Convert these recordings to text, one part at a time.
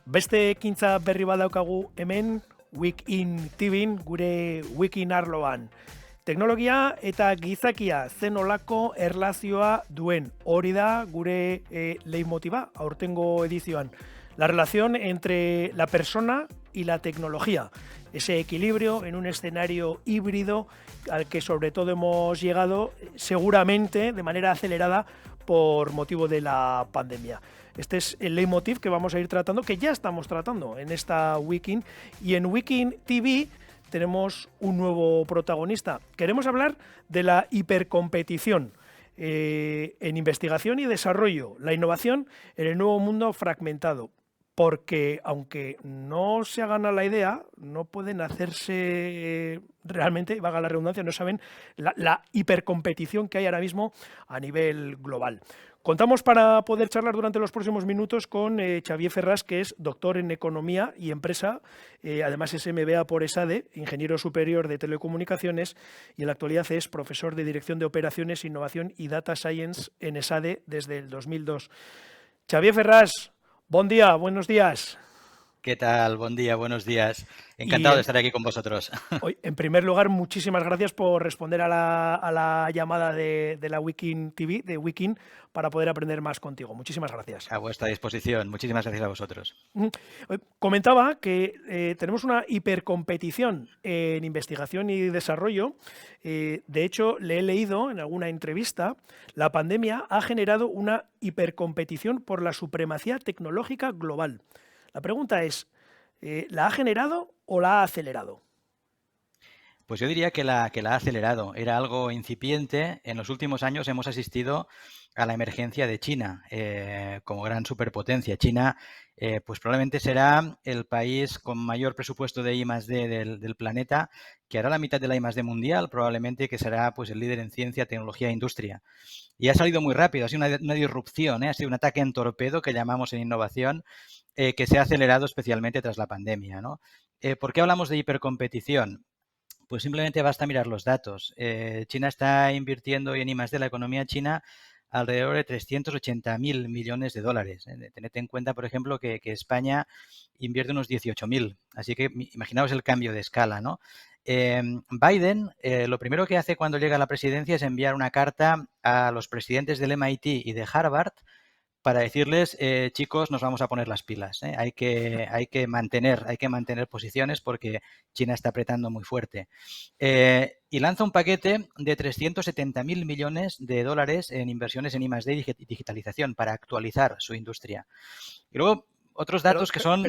Beste ekintza berri badaukagu hemen, Weekin TVn, gure Weekin arloan. Teknologia eta gizakia zen olako erlazioa duen. Hori da gure leitmotiva aurtengo edizioan. La relación entre la persona y la tecnología. Ese equilibrio en un escenario híbrido al que sobre todo hemos llegado seguramente de manera acelerada por motivo de la pandemia. Este es el leitmotiv que vamos a ir tratando, que ya estamos tratando en esta Weekin. Y en Weekin TV tenemos un nuevo protagonista. Queremos hablar de la hipercompetición en investigación y desarrollo, la innovación en el nuevo mundo fragmentado. Porque aunque no se hagan a la idea, no pueden hacerse realmente, valga la redundancia, no saben la hipercompetición que hay ahora mismo a nivel global. Contamos para poder charlar durante los próximos minutos con Xavier Ferrás, que es doctor en Economía y Empresa, además es MBA por ESADE, ingeniero superior de telecomunicaciones, y en la actualidad es profesor de Dirección de Operaciones, Innovación y Data Science en ESADE desde el 2002. Xavier Ferrás, buen día, buenos días. ¿Qué tal? Buen día, buenos días. Y Encantado de estar aquí con vosotros. hoy, en primer lugar, muchísimas gracias por responder a la llamada de la Weekin TV, de Weekin, para poder aprender más contigo. Muchísimas gracias. A vuestra disposición. Muchísimas gracias a vosotros. Comentaba que tenemos una hipercompetición en investigación y desarrollo. De hecho, le he leído en alguna entrevista, la pandemia ha generado una hipercompetición por la supremacía tecnológica global. La pregunta es, ¿la ha generado o la ha acelerado? Pues yo diría que la ha acelerado. Era algo incipiente. En los últimos años hemos asistido a la emergencia de China como gran superpotencia. China pues probablemente será el país con mayor presupuesto de I+D del planeta, que hará la mitad de la I+D mundial, probablemente que será pues el líder en ciencia, tecnología e industria. Y ha salido muy rápido, ha sido una disrupción, ha sido un ataque en torpedo que llamamos en innovación, que se ha acelerado especialmente tras la pandemia, ¿no? ¿Por qué hablamos de hipercompetición? Pues simplemente basta mirar los datos. China está invirtiendo hoy en I+D, la economía china, alrededor de 380.000 millones de dólares. Tened en cuenta, por ejemplo, que España invierte unos 18.000. Así que imaginaos el cambio de escala, ¿no? Biden, lo primero que hace cuando llega a la presidencia es enviar una carta a los presidentes del MIT y de Harvard para decirles, chicos, nos vamos a poner las pilas. Hay que mantener posiciones porque China está apretando muy fuerte. Y lanza un paquete de 370.000 millones de dólares en inversiones en I+D y digitalización para actualizar su industria. Y luego, otros datos que son...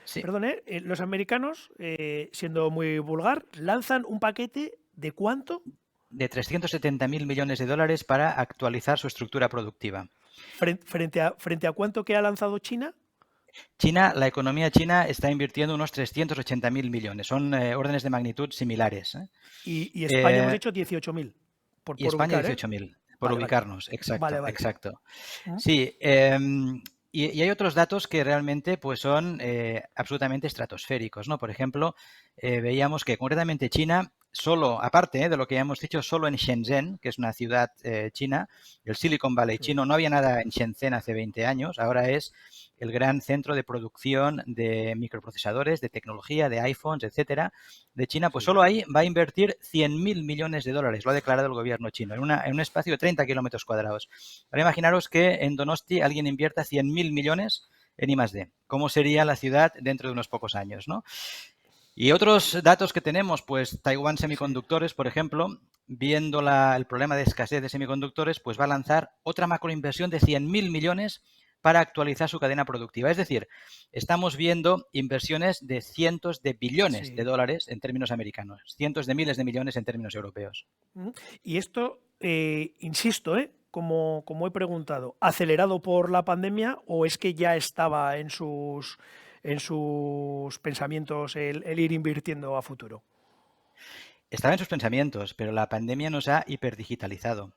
Sí, Perdone, los americanos, siendo muy vulgar, lanzan un paquete ¿de cuánto? de 370.000 millones de dólares para actualizar su estructura productiva. ¿Frente a cuánto que ha lanzado China? China, la economía china está invirtiendo unos 380.000 millones. Son órdenes de magnitud similares. Y España hemos dicho 18.000, Y por España ubicar, ¿eh? 18.000, por Vale, vale. ubicarnos. Exacto, Vale. exacto. ¿Mm? Sí, y hay otros datos que realmente pues, son absolutamente estratosféricos, ¿no? Por ejemplo, veíamos que concretamente China, solo, aparte de lo que ya hemos dicho, solo en Shenzhen, que es una ciudad china, el Silicon Valley Sí. chino, no había nada en Shenzhen hace 20 años, ahora es el gran centro de producción de microprocesadores, de tecnología, de iPhones, etcétera, de China, pues Sí. solo ahí va a invertir 100.000 millones de dólares, lo ha declarado el gobierno chino, en un espacio de 30 kilómetros cuadrados. Ahora imaginaros que en Donosti alguien invierta 100.000 millones en I+D. ¿Cómo sería la ciudad dentro de unos pocos años, ¿no? Y otros datos que tenemos, pues Taiwan Semiconductores, por ejemplo, viendo el problema de escasez de semiconductores, pues va a lanzar otra macroinversión de 100.000 millones para actualizar su cadena productiva. Es decir, estamos viendo inversiones de cientos de billones de dólares en términos americanos, cientos de miles de millones en términos europeos. Y esto, insisto, como he preguntado, ¿acelerado por la pandemia o es que ya estaba en sus pensamientos el ir invirtiendo a futuro? Estaba en sus pensamientos, pero la pandemia nos ha hiperdigitalizado.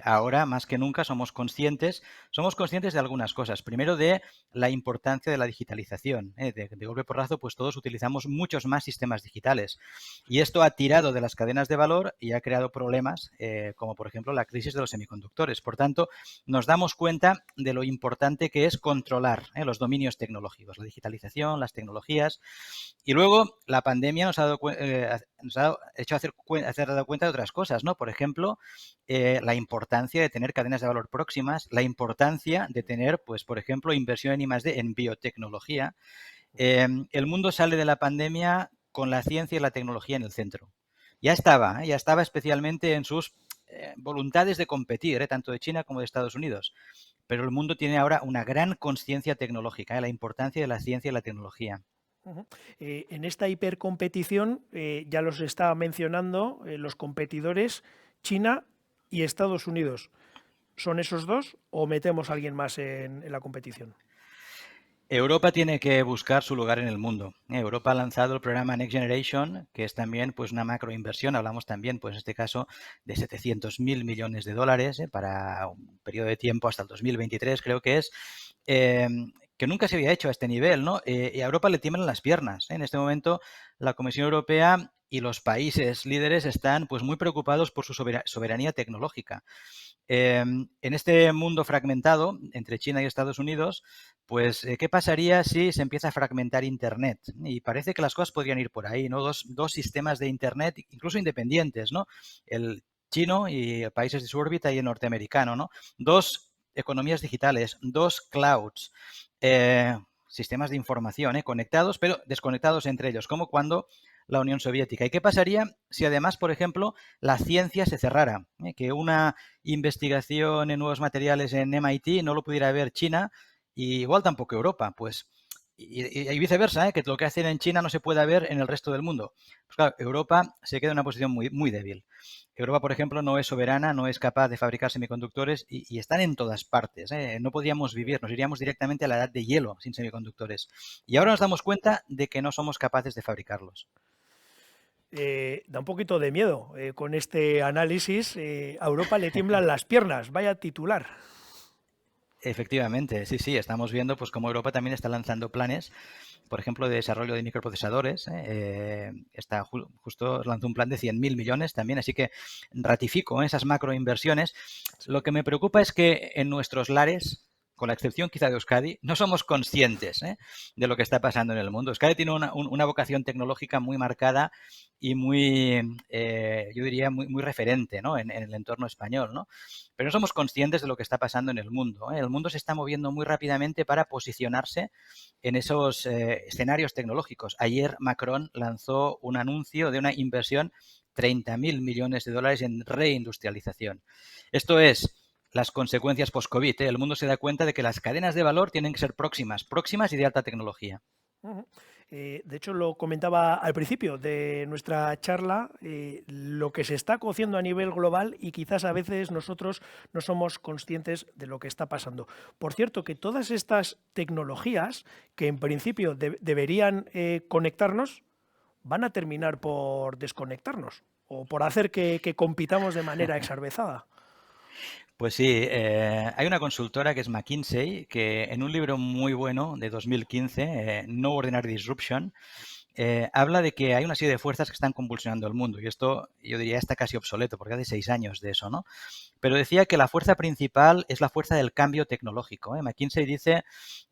Ahora, más que nunca, somos conscientes de algunas cosas. Primero, de la importancia de la digitalización. De golpe porrazo, pues todos utilizamos muchos más sistemas digitales. Y esto ha tirado de las cadenas de valor y ha creado problemas, como por ejemplo la crisis de los semiconductores. Por tanto, nos damos cuenta de lo importante que es controlar los dominios tecnológicos, la digitalización, las tecnologías. Y luego la pandemia nos ha hecho hacer dado cuenta de otras cosas, ¿no? Por ejemplo, la importancia de tener cadenas de valor próximas, la importancia de tener, pues, por ejemplo, inversión en I+D en biotecnología. El mundo sale de la pandemia con la ciencia y la tecnología en el centro. Ya estaba especialmente en sus voluntades de competir, tanto de China como de Estados Unidos. Pero el mundo tiene ahora una gran conciencia tecnológica, la importancia de la ciencia y la tecnología. Ujú. En esta hipercompetición, ya los estaba mencionando, los competidores, China y Estados Unidos. ¿Son esos dos o metemos a alguien más en la competición? Europa tiene que buscar su lugar en el mundo. Europa ha lanzado el programa Next Generation, que es también pues una macroinversión. Hablamos también, pues en este caso, de 700.000 millones de dólares para un periodo de tiempo hasta el 2023, creo que es, eh, que nunca se había hecho a este nivel, ¿no? Y a Europa le tiemblan las piernas. En este momento, la Comisión Europea y los países líderes están pues muy preocupados por su soberanía tecnológica. En este mundo fragmentado entre China y Estados Unidos, pues, ¿qué pasaría si se empieza a fragmentar Internet? Y parece que las cosas podrían ir por ahí, ¿no? Dos sistemas de Internet, incluso independientes, ¿no? El chino y países de su órbita y el norteamericano, ¿no? Dos economías digitales, dos clouds, sistemas de información, conectados, pero desconectados entre ellos, como cuando la Unión Soviética. ¿Y qué pasaría si además, por ejemplo, la ciencia se cerrara? Que una investigación en nuevos materiales en MIT no lo pudiera ver China y igual tampoco Europa, pues, y viceversa, que lo que hacen en China no se pueda ver en el resto del mundo. Pues claro, Europa se queda en una posición muy, muy débil. Europa, por ejemplo, no es soberana, no es capaz de fabricar semiconductores y están en todas partes. No podríamos vivir, nos iríamos directamente a la edad de hielo sin semiconductores. Y ahora nos damos cuenta de que no somos capaces de fabricarlos. Da un poquito de miedo con este análisis. A Europa le tiemblan las piernas, vaya titular. Efectivamente, sí, sí, estamos viendo pues cómo Europa también está lanzando planes, por ejemplo, de desarrollo de microprocesadores. Está justo lanzó un plan de 100.000 millones también, así que ratifico esas macroinversiones. Lo que me preocupa es que en nuestros lares, con la excepción quizá de Euskadi, no somos conscientes de lo que está pasando en el mundo. Euskadi tiene una vocación tecnológica muy marcada y muy, yo diría, muy, muy referente, ¿no? En el entorno español, ¿no? Pero no somos conscientes de lo que está pasando en el mundo. El mundo se está moviendo muy rápidamente para posicionarse en esos escenarios tecnológicos. Ayer Macron lanzó un anuncio de una inversión 30.000 millones de dólares en reindustrialización. Esto es las consecuencias post-COVID. El mundo se da cuenta de que las cadenas de valor tienen que ser próximas, próximas y de alta tecnología. Ujú. De hecho, lo comentaba al principio de nuestra charla, lo que se está cociendo a nivel global y quizás a veces nosotros no somos conscientes de lo que está pasando. Por cierto, que todas estas tecnologías que en principio deberían conectarnos, van a terminar por desconectarnos o por hacer que compitamos de manera exarvezada. Pues sí, hay una consultora que es McKinsey, que en un libro muy bueno de 2015, No Ordinary Disruption, habla de que hay una serie de fuerzas que están convulsionando el mundo. Y esto, yo diría, está casi obsoleto, porque hace 6 años de eso, ¿no? Pero decía que la fuerza principal es la fuerza del cambio tecnológico. McKinsey dice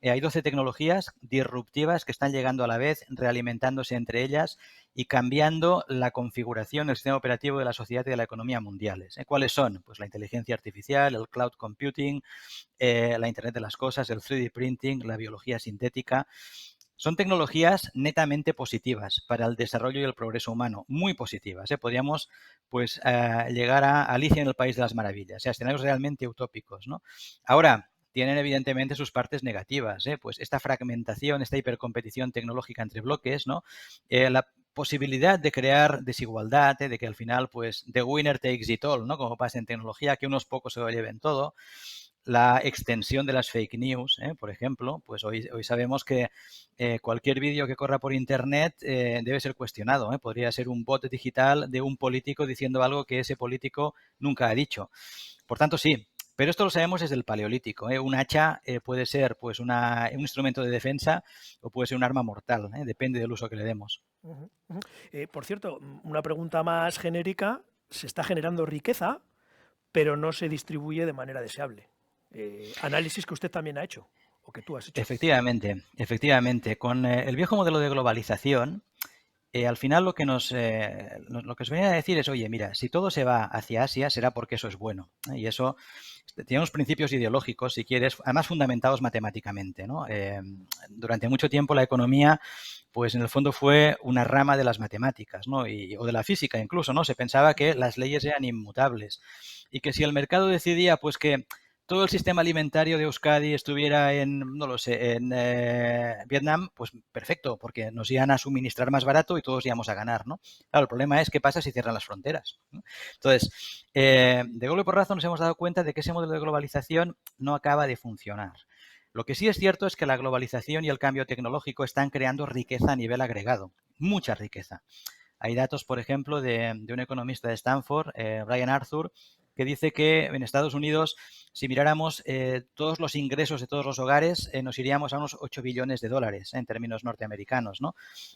hay 12 tecnologías disruptivas que están llegando a la vez, realimentándose entre ellas y cambiando la configuración del sistema operativo de la sociedad y de la economía mundiales. ¿Cuáles son? Pues la inteligencia artificial, el cloud computing, la Internet de las cosas, el 3D printing, la biología sintética. Son tecnologías netamente positivas para el desarrollo y el progreso humano, muy positivas. Podríamos pues, llegar a Alicia en el País de las Maravillas, o sea, escenarios realmente utópicos, ¿no? Ahora, tienen evidentemente sus partes negativas, pues esta fragmentación, esta hipercompetición tecnológica entre bloques, ¿no? La posibilidad de crear desigualdad, de que al final, pues, the winner takes it all, ¿no? Como pasa en tecnología, que unos pocos se lo lleven todo. la extensión de las fake news, por ejemplo, pues hoy sabemos que cualquier vídeo que corra por Internet debe ser cuestionado. Podría ser un bot digital de un político diciendo algo que ese político nunca ha dicho. Por tanto, sí. Pero esto lo sabemos desde el Paleolítico. Un hacha puede ser pues un instrumento de defensa o puede ser un arma mortal. Depende del uso que le demos. Ujú, ujú. Por cierto, una pregunta más genérica. Se está generando riqueza, pero no se distribuye de manera deseable. Análisis que usted también ha hecho, o que tú has hecho. Efectivamente, efectivamente. Con el viejo modelo de globalización, al final lo que lo que os venía a decir es, oye, mira, si todo se va hacia Asia será porque eso es bueno. Y eso tiene unos principios ideológicos, si quieres, además fundamentados matemáticamente, ¿no? Durante mucho tiempo la economía, pues en el fondo fue una rama de las matemáticas, ¿no? O de la física incluso, ¿no? Se pensaba que las leyes eran inmutables y que si el mercado decidía, pues que todo el sistema alimentario de Euskadi estuviera no lo sé, en Vietnam, pues perfecto, porque nos iban a suministrar más barato y todos íbamos a ganar, ¿no? Claro, el problema es qué pasa si cierran las fronteras, ¿no? Entonces, de golpe por razón nos hemos dado cuenta de que ese modelo de globalización no acaba de funcionar. Lo que sí es cierto es que la globalización y el cambio tecnológico están creando riqueza a nivel agregado, mucha riqueza. Hay datos, por ejemplo, de un economista de Stanford, Brian Arthur, que dice que en Estados Unidos, si miráramos todos los ingresos de todos los hogares, nos iríamos a unos 8 billones de dólares en términos norteamericanos, ¿no?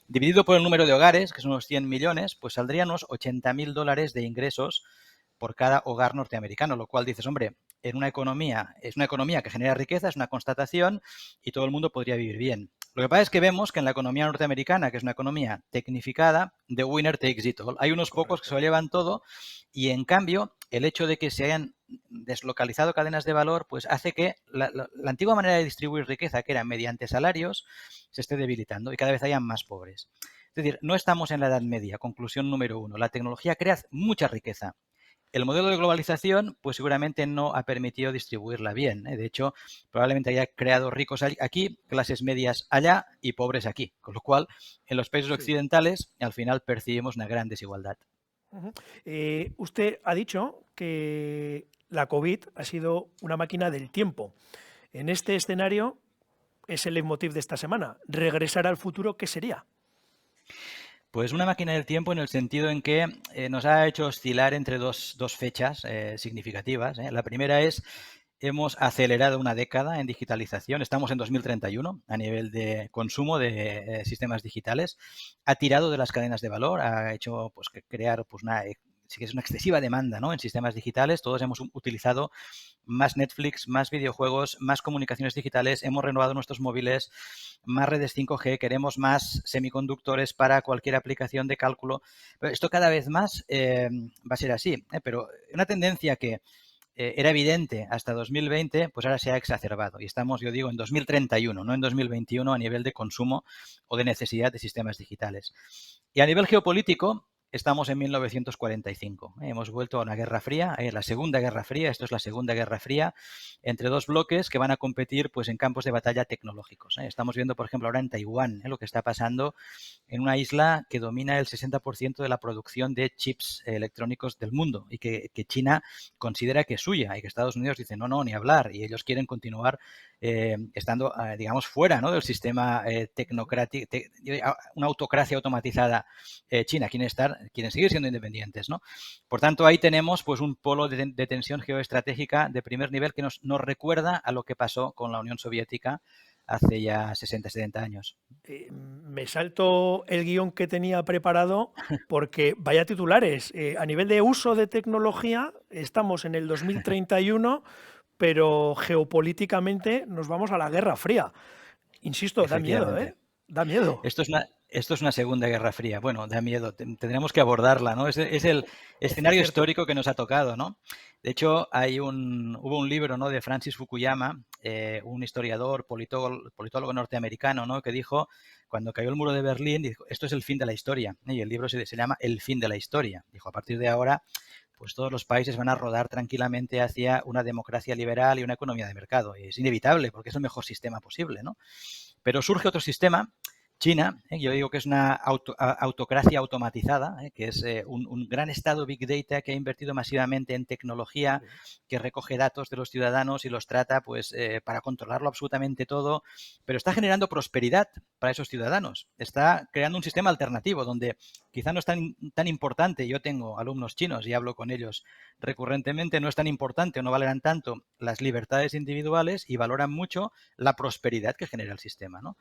Dividido por el número de hogares, que son unos 100 millones, pues saldrían unos 80.000 dólares de ingresos por cada hogar norteamericano, lo cual dices, hombre, es una economía que genera riqueza, es una constatación y todo el mundo podría vivir bien. Lo que pasa es que vemos que en la economía norteamericana, que es una economía tecnificada, the winner takes it all. Hay unos pocos que se lo llevan todo y, en cambio, el hecho de que se hayan deslocalizado cadenas de valor, pues hace que la antigua manera de distribuir riqueza, que era mediante salarios, se esté debilitando y cada vez hayan más pobres. Es decir, no estamos en la Edad Media, conclusión número uno. La tecnología crea mucha riqueza. El modelo de globalización, pues seguramente no ha permitido distribuirla bien. De hecho, probablemente haya creado ricos aquí, clases medias allá y pobres aquí. Con lo cual, en los países occidentales, al final percibimos una gran desigualdad. Ujú. Usted ha dicho que la COVID ha sido una máquina del tiempo. En este escenario es el leitmotiv de esta semana. Regresar al futuro, ¿qué sería? Pues una máquina del tiempo en el sentido en que nos ha hecho oscilar entre dos fechas significativas. La primera es, hemos acelerado una década en digitalización. Estamos en 2031 a nivel de consumo de sistemas digitales. Ha tirado de las cadenas de valor, ha hecho pues, crear pues, sí que es una excesiva demanda, ¿no? En sistemas digitales. Todos hemos utilizado más Netflix, más videojuegos, más comunicaciones digitales, hemos renovado nuestros móviles, más redes 5G, queremos más semiconductores para cualquier aplicación de cálculo. Pero esto cada vez más va a ser así, pero una tendencia que era evidente hasta 2020, pues ahora se ha exacerbado y estamos, yo digo, en 2031, no en 2021 a nivel de consumo o de necesidad de sistemas digitales. Y a nivel geopolítico, estamos en 1945. Hemos vuelto a una guerra fría, la Segunda Guerra Fría. Esto es la Segunda Guerra Fría entre dos bloques que van a competir pues, en campos de batalla tecnológicos. Estamos viendo, por ejemplo, ahora en Taiwán lo que está pasando en una isla que domina el 60% de la producción de chips electrónicos del mundo y que China considera que es suya y que Estados Unidos dice no, no, ni hablar, y ellos quieren continuar estando, digamos, fuera, ¿no? Del sistema tecnocrático, una autocracia automatizada China, quieren seguir siendo independientes, ¿no? Por tanto, ahí tenemos pues un polo de tensión geoestratégica de primer nivel que nos recuerda a lo que pasó con la Unión Soviética hace ya 60, 70 años. Me salto el guión que tenía preparado porque vaya titulares. A nivel de uso de tecnología, estamos en el 2031, pero geopolíticamente nos vamos a la Guerra Fría. Insisto, da miedo, ¿eh? Efectivamente. Da miedo. Esto es una Segunda Guerra Fría. Bueno, da miedo. Tendremos que abordarla, ¿no? Es el escenario Cierto. histórico que nos ha tocado, ¿no? De hecho, hubo un libro, ¿no? De Francis Fukuyama, un historiador, politólogo norteamericano, ¿no? Que dijo, cuando cayó el muro de Berlín, dijo, esto es el fin de la historia. Y el libro se llama El fin de la historia. Dijo, a partir de ahora, pues todos los países van a rodar tranquilamente hacia una democracia liberal y una economía de mercado. Y es inevitable, porque es el mejor sistema posible, ¿no? Pero surge otro sistema. China, yo digo que es una autocracia automatizada, que es un gran estado Big Data que ha invertido masivamente en tecnología, que recoge datos de los ciudadanos y los trata pues para controlarlo absolutamente todo, pero está generando prosperidad para esos ciudadanos. Está creando un sistema alternativo donde quizá no es tan importante, yo tengo alumnos chinos y hablo con ellos recurrentemente, no es tan importante o no valoran tanto las libertades individuales y valoran mucho la prosperidad que genera el sistema, ¿no?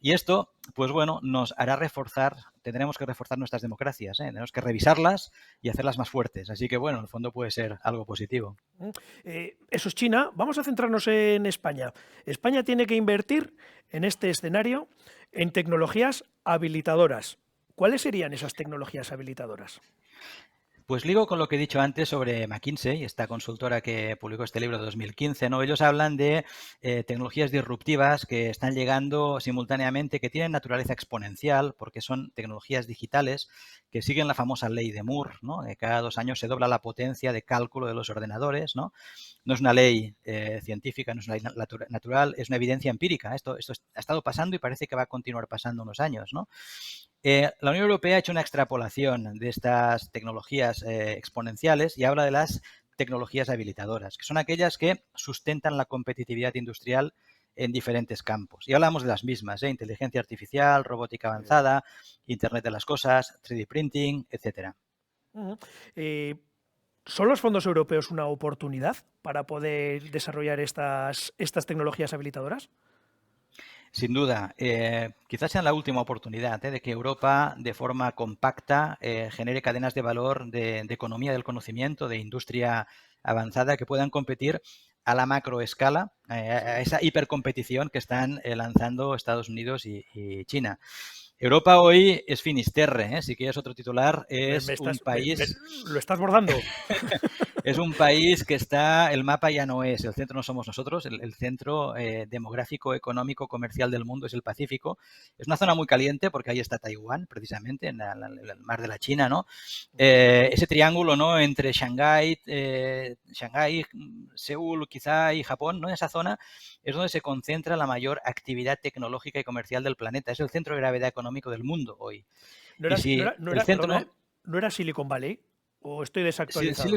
Y esto, pues bueno, nos hará reforzar, tendremos que reforzar nuestras democracias, tenemos que revisarlas y hacerlas más fuertes. Así que bueno, en el fondo puede ser algo positivo. Eso es China. Vamos a centrarnos en España. España tiene que invertir en este escenario en tecnologías habilitadoras. ¿Cuáles serían esas tecnologías habilitadoras? Pues ligo con lo que he dicho antes sobre McKinsey, esta consultora que publicó este libro de 2015, ¿no? Ellos hablan de tecnologías disruptivas que están llegando simultáneamente, que tienen naturaleza exponencial, porque son tecnologías digitales que siguen la famosa ley de Moore, ¿no? Cada 2 años se dobla la potencia de cálculo de los ordenadores, ¿no? No es una ley científica, no es una ley natural, es una evidencia empírica. Esto ha estado pasando y parece que va a continuar pasando unos años, ¿no? La Unión Europea ha hecho una extrapolación de estas tecnologías exponenciales y habla de las tecnologías habilitadoras, que son aquellas que sustentan la competitividad industrial en diferentes campos. Y hablamos de las mismas, inteligencia artificial, robótica avanzada, Internet de las cosas, 3D printing, etcétera. Eh, ¿Son los fondos europeos una oportunidad para poder desarrollar estas tecnologías habilitadoras? Sin duda, quizás sea la última oportunidad de que Europa, de forma compacta, genere cadenas de valor de economía del conocimiento, de industria avanzada que puedan competir a la macroescala, a esa hipercompetición que están lanzando Estados Unidos y China. Europa hoy es Finisterre, si quieres otro titular, es un país ¿Lo estás bordando? es un país que está, el mapa ya no es, el centro no somos nosotros, el centro demográfico, económico, comercial del mundo es el Pacífico. Es una zona muy caliente porque ahí está Taiwán, precisamente, en el mar de la China, ¿no? Ese triángulo, ¿no? Entre Shanghái, Seúl, quizá, y Japón, ¿no? Esa zona es donde se concentra la mayor actividad tecnológica y comercial del planeta. Es el centro de gravedad económico del mundo hoy. ¿No Y era, no si era, no el era, centro perdona, no, ¿no era Silicon Valley? ¿O estoy desactualizado?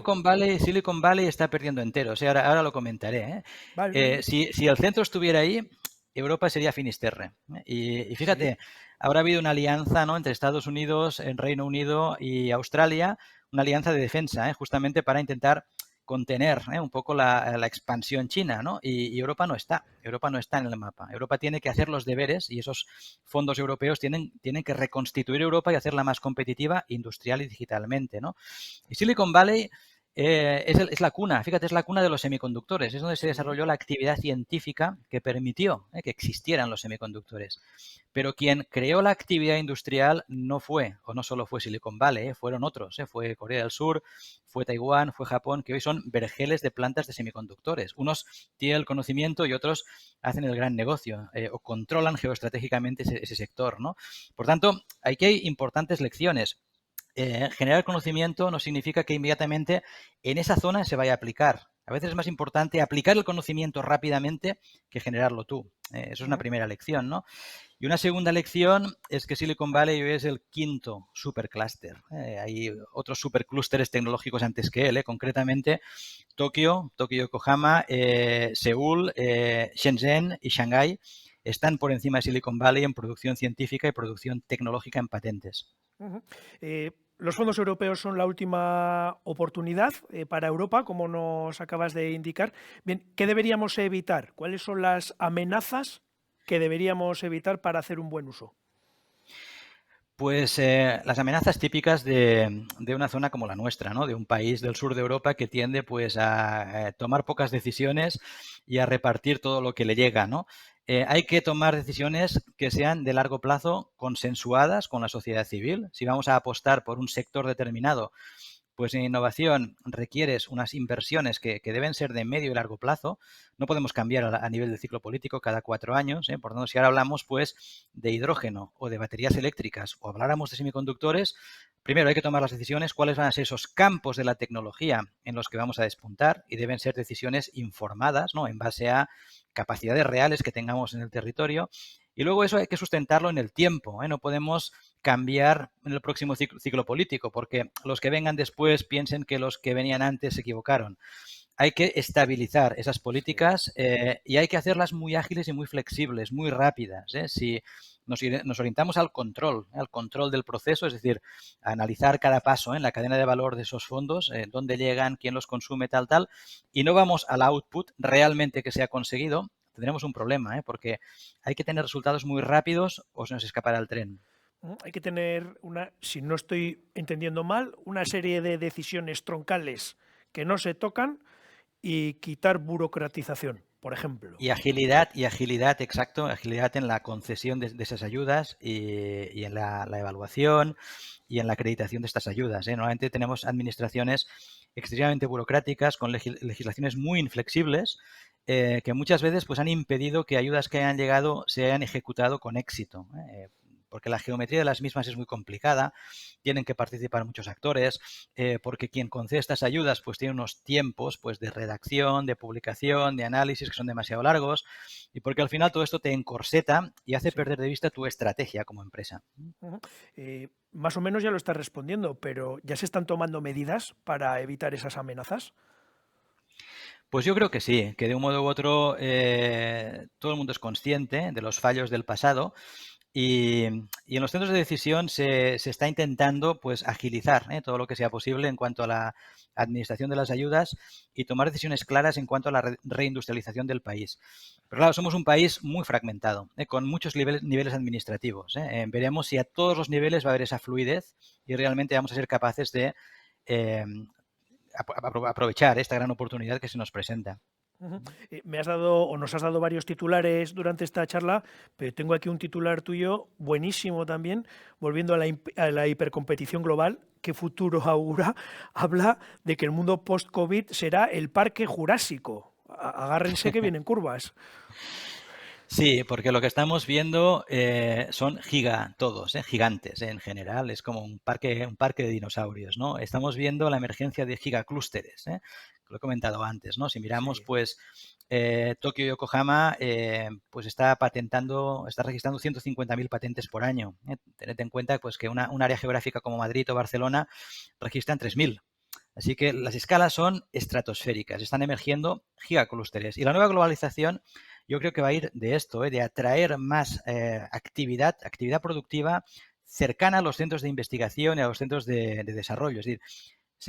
Silicon Valley está perdiendo entero. O sea, ahora lo comentaré. Vale. Si el centro estuviera ahí, Europa sería Finisterre. Y Sí. fíjate, habrá habido una alianza, ¿no? Entre Estados Unidos, el Reino Unido y Australia, una alianza de defensa, justamente para intentar contener un poco la expansión china, ¿no? Y Europa no está. Europa no está en el mapa. Europa tiene que hacer los deberes y esos fondos europeos tienen que reconstituir Europa y hacerla más competitiva industrial y digitalmente, ¿no? Y Silicon Valley es la cuna, fíjate, es la cuna de los semiconductores, es donde se Sí. desarrolló la actividad científica que permitió que existieran los semiconductores. Pero quien creó la actividad industrial no fue, o no solo fue Silicon Valley, fueron otros, fue Corea del Sur, fue Taiwán, fue Japón, que hoy son vergeles de plantas de semiconductores. Unos tienen el conocimiento y otros hacen el gran negocio o controlan geoestratégicamente ese sector, ¿no? Por tanto, aquí hay importantes lecciones. Generar conocimiento no significa que inmediatamente en esa zona se vaya a aplicar. A veces es más importante aplicar el conocimiento rápidamente que generarlo tú. Eso es una primera lección, ¿no? Y una segunda lección es que Silicon Valley hoy es el quinto superclúster. Hay otros superclústeres tecnológicos antes que él, concretamente Tokio, Yokohama, Seúl, Shenzhen y Shanghái están por encima de Silicon Valley en producción científica y producción tecnológica en patentes. Los fondos europeos son la última oportunidad para Europa, como nos acabas de indicar. Bien, ¿qué deberíamos evitar? ¿Cuáles son las amenazas que deberíamos evitar para hacer un buen uso? Pues las amenazas típicas de una zona como la nuestra, ¿no? De un país del sur de Europa que tiende pues a tomar pocas decisiones y a repartir todo lo que le llega, ¿no? Hay que tomar decisiones que sean de largo plazo, consensuadas con la sociedad civil. Si vamos a apostar por un sector determinado, pues en innovación requieres unas inversiones que deben ser de medio y largo plazo. No podemos cambiar a nivel de ciclo político cada 4 años. Por tanto, si ahora hablamos pues de hidrógeno o de baterías eléctricas o habláramos de semiconductores, primero hay que tomar las decisiones cuáles van a ser esos campos de la tecnología en los que vamos a despuntar y deben ser decisiones informadas, ¿no? En base a capacidades reales que tengamos en el territorio. Y luego eso hay que sustentarlo en el tiempo, ¿eh? No podemos cambiar en el próximo ciclo político, porque los que vengan después piensen que los que venían antes se equivocaron. Hay que estabilizar esas Sí. políticas y hay que hacerlas muy ágiles y muy flexibles, muy rápidas. Si nos orientamos al control del proceso, es decir, a analizar cada paso en la cadena de valor de esos fondos, dónde llegan, quién los consume, tal, y no vamos al output realmente que se ha conseguido, tendremos un problema, porque hay que tener resultados muy rápidos o se nos escapará el tren. Hay que tener si no estoy entendiendo mal, una serie de decisiones troncales que no se tocan y quitar burocratización, por ejemplo. Y agilidad, exacto, agilidad en la concesión de esas ayudas y en la evaluación y en la acreditación de estas ayudas. Normalmente tenemos administraciones extremadamente burocráticas con legislaciones muy inflexibles que muchas veces pues, han impedido que ayudas que hayan llegado se hayan ejecutado con éxito. Porque la geometría de las mismas es muy complicada, tienen que participar muchos actores, porque quien concede estas ayudas pues tiene unos tiempos pues de redacción, de publicación, de análisis que son demasiado largos y porque al final todo esto te encorseta y hace Sí. perder de vista tu estrategia como empresa. Ujú. Más o menos ya lo estás respondiendo, pero ¿ya se están tomando medidas para evitar esas amenazas? Pues yo creo que sí, que de un modo u otro todo el mundo es consciente de los fallos del pasado y en los centros de decisión se está intentando pues, agilizar todo lo que sea posible en cuanto a la administración de las ayudas y tomar decisiones claras en cuanto a la reindustrialización del país. Pero claro, somos un país muy fragmentado, con muchos niveles administrativos. Veremos si a todos los niveles va a haber esa fluidez y realmente vamos a ser capaces de eh, aprovechar esta gran oportunidad que se nos presenta. Ujú. Me has dado o nos has dado varios titulares durante esta charla, pero tengo aquí un titular tuyo buenísimo también, volviendo a a la hipercompetición global. ¿Qué futuro augura? Habla de que el mundo post-COVID será el parque jurásico. Agárrense que vienen curvas. Sí, porque lo que estamos viendo son todos, gigantes en general. Es como un parque de dinosaurios, ¿no? Estamos viendo la emergencia de gigaclústeres, lo he comentado antes, ¿no? Si miramos, Sí. pues Tokio y Yokohama, pues está registrando 150.000 patentes por año. Tened en cuenta, pues, que un área geográfica como Madrid o Barcelona registran 3.000. Así que las escalas son estratosféricas, están emergiendo gigaclústeres. Y la nueva globalización yo creo que va a ir de esto, de atraer más actividad productiva cercana a los centros de investigación y a los centros de desarrollo. Es decir,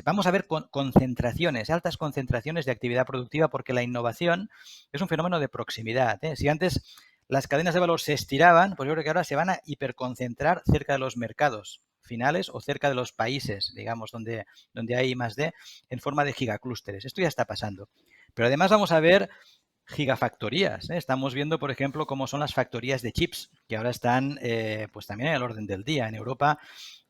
vamos a ver concentraciones, altas concentraciones de actividad productiva porque la innovación es un fenómeno de proximidad. Si antes las cadenas de valor se estiraban, pues yo creo que ahora se van a hiperconcentrar cerca de los mercados finales o cerca de los países, digamos, donde hay I+D en forma de gigaclústeres. Esto ya está pasando. Pero además vamos a ver gigafactorías. Estamos viendo, por ejemplo, cómo son las factorías de chips, que ahora están pues también en el orden del día. En Europa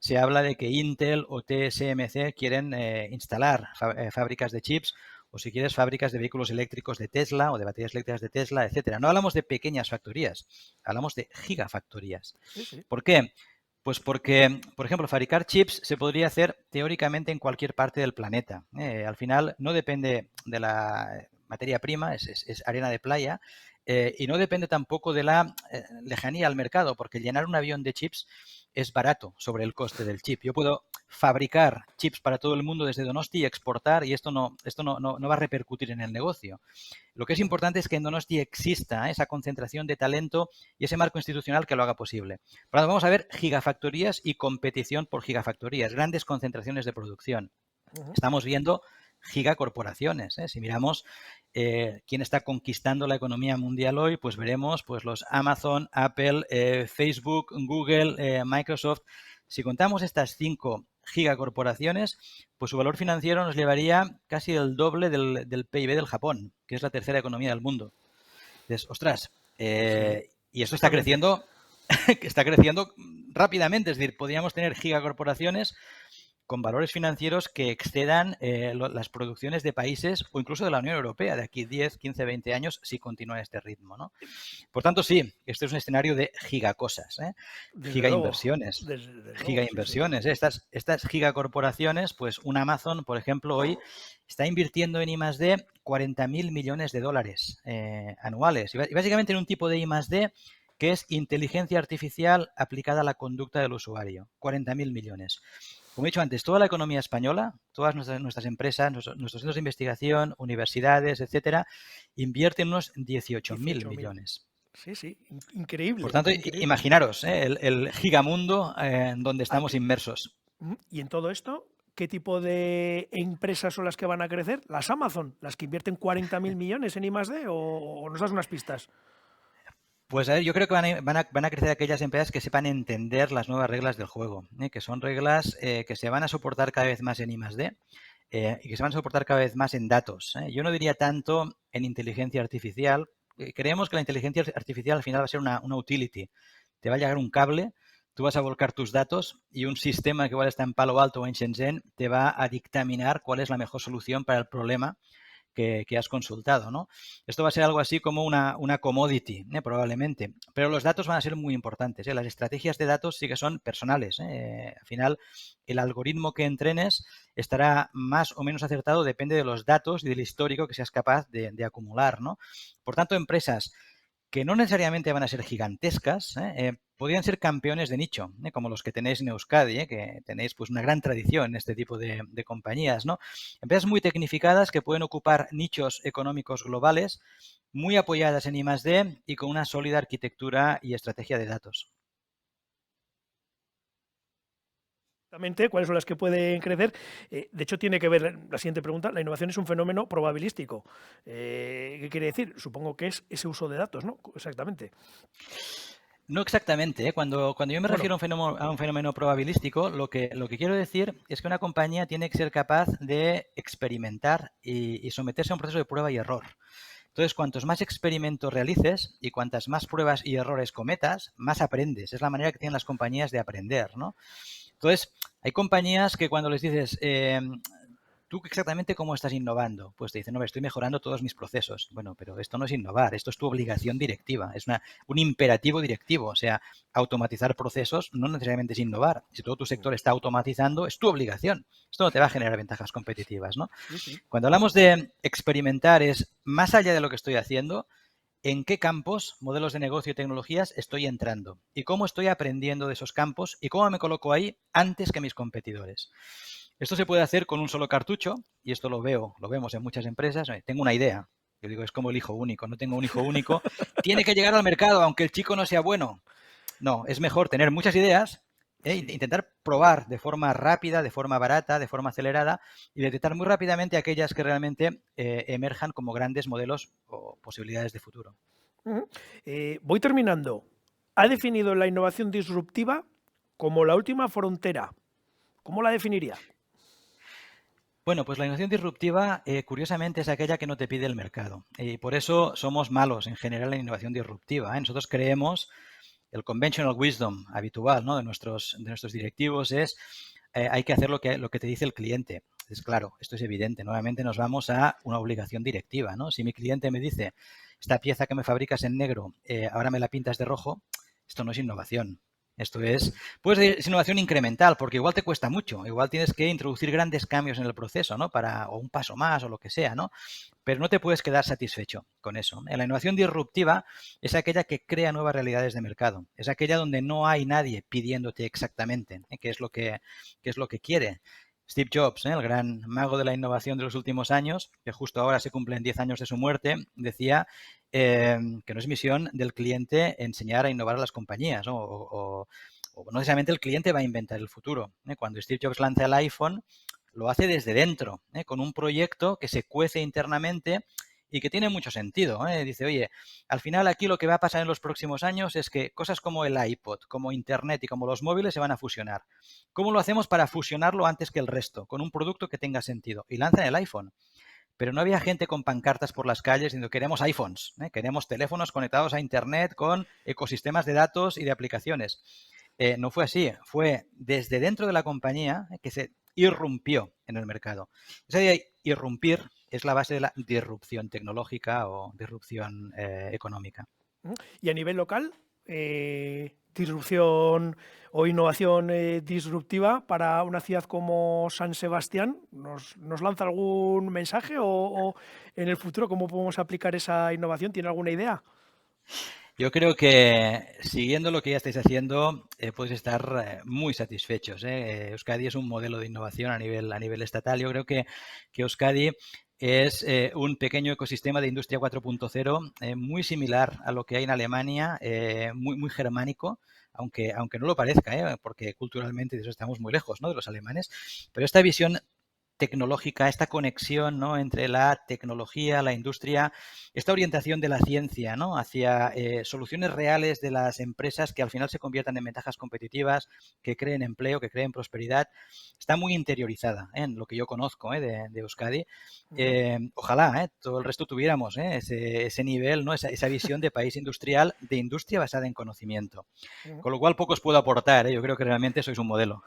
se habla de que Intel o TSMC quieren instalar fábricas de chips o, si quieres, fábricas de vehículos eléctricos de Tesla o de baterías eléctricas de Tesla, etcétera. No hablamos de pequeñas factorías, hablamos de gigafactorías. Sí, sí. ¿Por qué? Pues porque, por ejemplo, fabricar chips se podría hacer teóricamente en cualquier parte del planeta. Al final no depende de la materia prima, es arena de playa, y no depende tampoco de la lejanía al mercado, porque llenar un avión de chips es barato sobre el coste del chip. Yo puedo fabricar chips para todo el mundo desde Donosti y exportar, y esto no va a repercutir en el negocio. Lo que es importante es que en Donosti exista esa concentración de talento y ese marco institucional que lo haga posible. Por lo tanto, vamos a ver gigafactorías y competición por gigafactorías, grandes concentraciones de producción. Ujú. Estamos viendo gigacorporaciones. Si miramos quién está conquistando la economía mundial hoy, pues veremos pues los Amazon, Apple, Facebook, Google, Microsoft. Si contamos estas 5 gigacorporaciones, pues su valor financiero nos llevaría casi el doble del PIB del Japón, que es la tercera economía del mundo. Entonces, ostras, Sí, y esto exactamente. está creciendo rápidamente. Es decir, podríamos tener gigacorporaciones con valores financieros que excedan las producciones de países o incluso de la Unión Europea de aquí 10, 15, 20 años si continúa este ritmo, ¿no? Por tanto, sí, este es un escenario de gigacosas, Desde luego. gigainversiones. Desde luego, sí, sí. Gigainversiones. Estas gigacorporaciones, pues un Amazon, por ejemplo, hoy está invirtiendo en I+D 40.000 millones de dólares anuales. Y básicamente en un tipo de I+D que es inteligencia artificial aplicada a la conducta del usuario. 40.000 millones. Como he dicho antes, toda la economía española, todas nuestras empresas, nuestros centros de investigación, universidades, etcétera, invierten unos 18.000 18.000. millones. Sí, sí, Por increíble, tanto, increíble. imaginaros el gigamundo donde Ah, estamos inmersos. y en todo esto, ¿qué tipo de empresas son las que van a crecer? ¿Las Amazon, las que invierten 40.000 millones en I+D o nos das unas pistas? Pues a ver, yo creo que van a crecer aquellas empresas que sepan entender las nuevas reglas del juego, que son reglas que se van a soportar cada vez más en I+D y que se van a soportar cada vez más en datos. Yo no diría tanto en inteligencia artificial. Creemos que la inteligencia artificial al final va a ser una utility. Te va a llegar un cable, tú vas a volcar tus datos y un sistema que igual está en Palo Alto o en Shenzhen te va a dictaminar cuál es la mejor solución para el problema que has consultado, ¿no? Esto va a ser algo así como una commodity, probablemente, pero los datos van a ser muy importantes. Las estrategias de datos sí que son personales. Al final, el algoritmo que entrenes estará más o menos acertado, depende de los datos y del histórico que seas capaz de acumular, ¿no? Por tanto, empresas que no necesariamente van a ser gigantescas, podrían ser campeones de nicho, como los que tenéis en Euskadi, que tenéis pues una gran tradición en este tipo de compañías, ¿no? Empresas muy tecnificadas que pueden ocupar nichos económicos globales, muy apoyadas en I+D y con una sólida arquitectura y estrategia de datos. Exactamente, cuáles son las que pueden crecer. De hecho, tiene que ver la siguiente pregunta. La innovación es un fenómeno probabilístico. ¿Qué quiere decir? Supongo que es ese uso de datos, ¿no? Exactamente. No exactamente. Cuando yo me Bueno, refiero a un fenómeno probabilístico, lo que quiero decir es que una compañía tiene que ser capaz de experimentar y someterse a un proceso de prueba y error. Entonces, cuantos más experimentos realices y cuantas más pruebas y errores cometas, más aprendes. Es la manera que tienen las compañías de aprender, ¿no? Entonces, hay compañías que cuando les dices, ¿tú exactamente cómo estás innovando? Pues te dicen, no, estoy mejorando todos mis procesos. Bueno, pero esto no es innovar, esto es tu obligación directiva, es un imperativo directivo. O sea, automatizar procesos no necesariamente es innovar. Si todo tu sector está automatizando, es tu obligación. Esto no te va a generar ventajas competitivas, ¿no? sí, sí. Cuando hablamos de experimentar es más allá de lo que estoy haciendo, en qué campos, modelos de negocio y tecnologías estoy entrando y cómo estoy aprendiendo de esos campos y cómo me coloco ahí antes que mis competidores. Esto se puede hacer con un solo cartucho y esto lo vemos en muchas empresas. Tengo una idea, yo digo, es como el hijo único, no tengo un hijo único, tiene que llegar al mercado aunque el chico no sea bueno. No, es mejor tener muchas ideas, Sí. intentar probar de forma rápida, de forma barata, de forma acelerada y detectar muy rápidamente aquellas que realmente emerjan como grandes modelos o posibilidades de futuro. Ujú. Voy terminando. Ha definido la innovación disruptiva como la última frontera. ¿Cómo la definiría? Bueno, pues la innovación disruptiva, curiosamente, es aquella que no te pide el mercado. Y por eso somos malos en general en innovación disruptiva. Nosotros creemos, el conventional wisdom habitual, ¿no?, de nuestros directivos es hay que hacer lo que te dice el cliente. Es claro, esto es evidente. Nuevamente nos vamos a una obligación directiva, ¿no? Si mi cliente me dice, esta pieza que me fabricas en negro, ahora me la pintas de rojo, esto no es innovación. Esto es innovación incremental, porque igual te cuesta mucho, igual tienes que introducir grandes cambios en el proceso, ¿no? O un paso más o lo que sea, ¿no? Pero no te puedes quedar satisfecho con eso. La innovación disruptiva es aquella que crea nuevas realidades de mercado. Es aquella donde no hay nadie pidiéndote exactamente qué es lo que quiere. Steve Jobs, el gran mago de la innovación de los últimos años, que justo ahora se cumplen 10 años de su muerte, decía que no es misión del cliente enseñar a innovar a las compañías, ¿no? O no necesariamente el cliente va a inventar el futuro. Cuando Steve Jobs lanza el iPhone, lo hace desde dentro, con un proyecto que se cuece internamente y que tiene mucho sentido. Dice, oye, al final aquí lo que va a pasar en los próximos años es que cosas como el iPod, como Internet y como los móviles se van a fusionar. ¿Cómo lo hacemos para fusionarlo antes que el resto? Con un producto que tenga sentido. Y lanzan el iPhone. Pero no había gente con pancartas por las calles diciendo queremos iPhones, queremos teléfonos conectados a Internet con ecosistemas de datos y de aplicaciones. No fue así, fue desde dentro de la compañía que se irrumpió en el mercado. Ese de irrumpir es la base de la disrupción tecnológica o disrupción económica. Y a nivel local, disrupción o innovación disruptiva para una ciudad como San Sebastián, ¿nos lanza algún mensaje o en el futuro cómo podemos aplicar esa innovación? ¿Tiene alguna idea? Yo creo que siguiendo lo que ya estáis haciendo, podéis estar muy satisfechos. Euskadi es un modelo de innovación a nivel estatal. Yo creo que Euskadi es un pequeño ecosistema de industria 4.0 muy similar a lo que hay en Alemania, muy germánico, aunque no lo parezca, porque culturalmente de eso estamos muy lejos, ¿no?, de los alemanes. Pero esta visión tecnológica, esta conexión, ¿no?, entre la tecnología, la industria, esta orientación de la ciencia, ¿no?, hacia soluciones reales de las empresas que al final se conviertan en ventajas competitivas, que creen empleo, que creen prosperidad, está muy interiorizada en lo que yo conozco de Euskadi. Ujú, Ojalá todo el resto tuviéramos ese nivel, ¿no?, esa visión de país industrial, de industria basada en conocimiento. ujú. Con lo cual poco os puedo aportar, yo creo que realmente sois un modelo.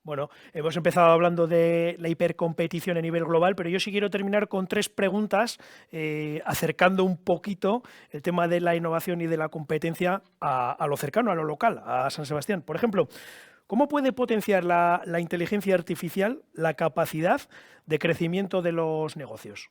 Bueno, hemos empezado hablando de la hipercompetición a nivel global, pero yo sí quiero terminar con tres preguntas, acercando un poquito el tema de la innovación y de la competencia a lo cercano, a lo local, a San Sebastián. Por ejemplo, ¿cómo puede potenciar la inteligencia artificial la capacidad de crecimiento de los negocios?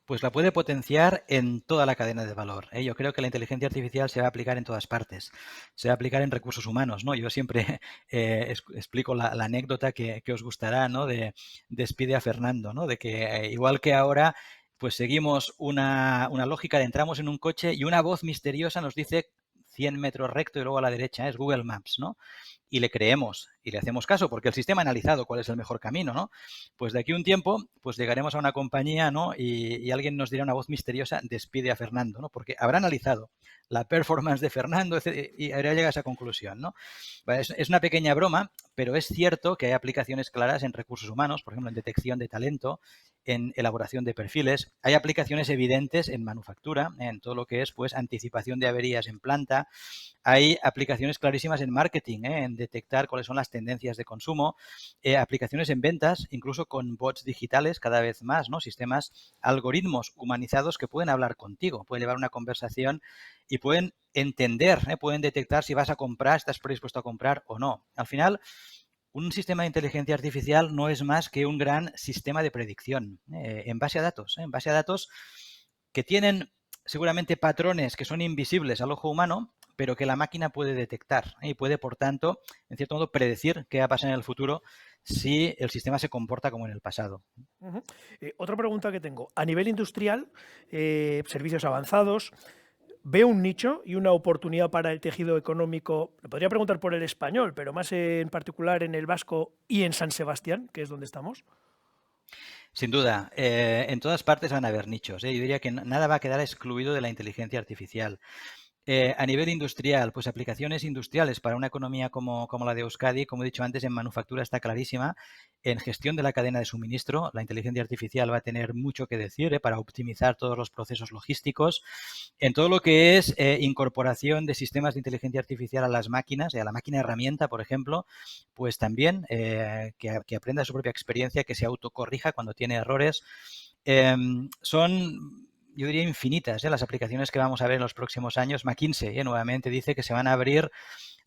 Pues la puede potenciar en toda la cadena de valor, ¿eh? Yo creo que la inteligencia artificial se va a aplicar en todas partes. Se va a aplicar en recursos humanos, ¿no? Yo siempre explico la anécdota que os gustará, ¿no? De Despide a Fernando, ¿no? De que igual que ahora, pues seguimos una lógica de entramos en un coche y una voz misteriosa nos dice 100 metros recto y luego a la derecha es Google Maps, ¿no? Y le creemos y le hacemos caso porque el sistema ha analizado cuál es el mejor camino, ¿no? Pues de aquí a un tiempo, pues llegaremos a una compañía, ¿no? Y alguien nos dirá una voz misteriosa, despide a Fernando, ¿no? Porque habrá analizado la performance de Fernando y habrá llegado a esa conclusión, ¿no? Vale, es una pequeña broma, pero es cierto que hay aplicaciones claras en recursos humanos, por ejemplo, en detección de talento, en elaboración de perfiles. Hay aplicaciones evidentes en manufactura, en todo lo que es pues anticipación de averías en planta. Hay aplicaciones clarísimas en marketing, en detectar cuáles son las tendencias de consumo, aplicaciones en ventas, incluso con bots digitales cada vez más, ¿no? Sistemas, algoritmos humanizados que pueden hablar contigo, pueden llevar una conversación y pueden entender, pueden detectar si vas a comprar, estás predispuesto a comprar o no. Al final, un sistema de inteligencia artificial no es más que un gran sistema de predicción en base a datos, en base a datos que tienen seguramente patrones que son invisibles al ojo humano, pero que la máquina puede detectar y puede, por tanto, en cierto modo, predecir qué va a pasar en el futuro si el sistema se comporta como en el pasado. Ujú. Otra pregunta que tengo. A nivel industrial, servicios avanzados, veo un nicho y una oportunidad para el tejido económico. Le podría preguntar por el español, pero más en particular en el vasco y en San Sebastián, que es donde estamos. Sin duda, en todas partes van a haber nichos. Yo diría que nada va a quedar excluido de la inteligencia artificial. A nivel industrial, pues aplicaciones industriales para una economía como la de Euskadi, como he dicho antes, en manufactura está clarísima. En gestión de la cadena de suministro, la inteligencia artificial va a tener mucho que decir para optimizar todos los procesos logísticos. En todo lo que es incorporación de sistemas de inteligencia artificial a las máquinas, a la máquina herramienta, por ejemplo, pues también que aprenda su propia experiencia, que se autocorrija cuando tiene errores. Son, yo diría, infinitas las aplicaciones que vamos a ver en los próximos años. McKinsey nuevamente dice que se van a abrir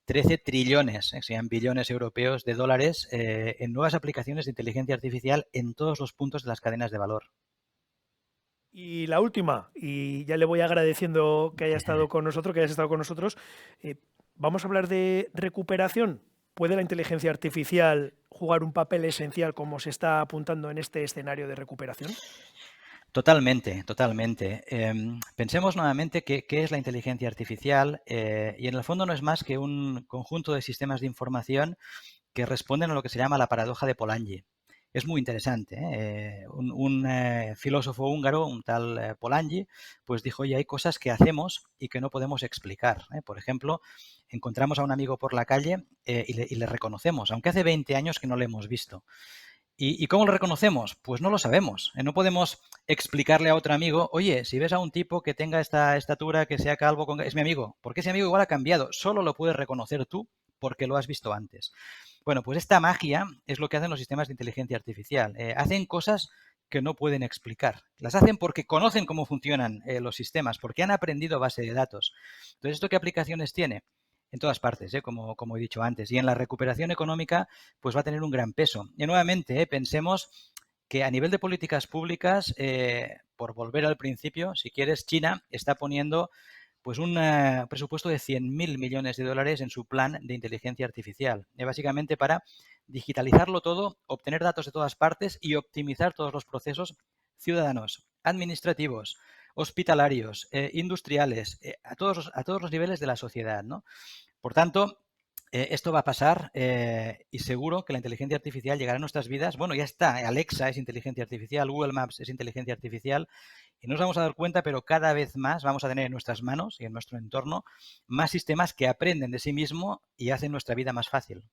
13 trillones, sean billones europeos de dólares, en nuevas aplicaciones de inteligencia artificial en todos los puntos de las cadenas de valor. Y la última, y ya le voy agradeciendo que haya estado con nosotros, que hayas estado con nosotros. eh, Vamos a hablar de recuperación. ¿Puede la inteligencia artificial jugar un papel esencial como se está apuntando en este escenario de recuperación? Totalmente, totalmente. Pensemos nuevamente qué es la inteligencia artificial y en el fondo no es más que un conjunto de sistemas de información que responden a lo que se llama la paradoja de Polanyi. Es muy interesante. Un filósofo húngaro, un tal Polanyi, pues dijo, oye, hay cosas que hacemos y que no podemos explicar. Por ejemplo, encontramos a un amigo por la calle y le reconocemos, aunque hace 20 años que no le hemos visto. ¿Y cómo lo reconocemos? Pues no lo sabemos. No podemos explicarle a otro amigo, oye, si ves a un tipo que tenga esta estatura, que sea calvo, es mi amigo, porque ese amigo igual ha cambiado. Solo lo puedes reconocer tú porque lo has visto antes. Bueno, pues esta magia es lo que hacen los sistemas de inteligencia artificial. Hacen cosas que no pueden explicar. Las hacen porque conocen cómo funcionan los sistemas, porque han aprendido base de datos. Entonces, ¿esto qué aplicaciones tiene? En todas partes, como he dicho antes. Y en la recuperación económica, pues va a tener un gran peso. Y nuevamente, pensemos que a nivel de políticas públicas, por volver al principio, si quieres, China está poniendo pues un presupuesto de 100.000 millones de dólares en su plan de inteligencia artificial, básicamente para digitalizarlo todo, obtener datos de todas partes y optimizar todos los procesos ciudadanos, administrativos, hospitalarios, industriales, a todos los niveles de la sociedad, ¿no? Por tanto, esto va a pasar y seguro que la inteligencia artificial llegará a nuestras vidas. Bueno, ya está, Alexa es inteligencia artificial, Google Maps es inteligencia artificial y no nos vamos a dar cuenta, pero cada vez más vamos a tener en nuestras manos y en nuestro entorno más sistemas que aprenden de sí mismo y hacen nuestra vida más fácil.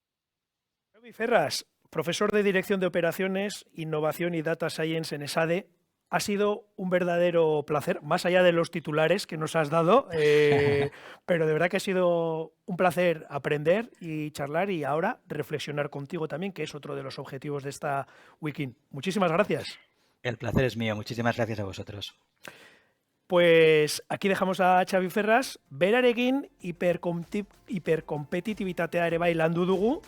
Xavi Ferras, profesor de Dirección de Operaciones, Innovación y Data Science en ESADE. Ha sido un verdadero placer, más allá de los titulares que nos has dado, pero de verdad que ha sido un placer aprender y charlar y ahora reflexionar contigo también, que es otro de los objetivos de esta Weekend. Muchísimas gracias. El placer es mío. Muchísimas gracias a vosotros. Pues aquí dejamos a Xavi Ferras, berarekin hiperkompetitibitatea ere bai landu dugu,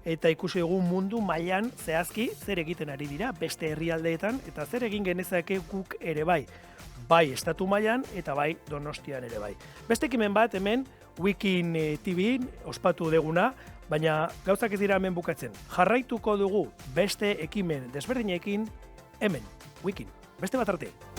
eta ikusi dugu mundu mailan zehazki zer egiten ari dira beste herrialdeetan eta zer egin genezake guk ere bai estatu mailan eta bai Donostian ere bai. Beste ekimen bat hemen Weekin TV ospatu deguna, baina gauzak ez dira hemen bukatzen. Jarraituko dugu beste ekimen desberdinekin hemen Weekin. Beste bat arte.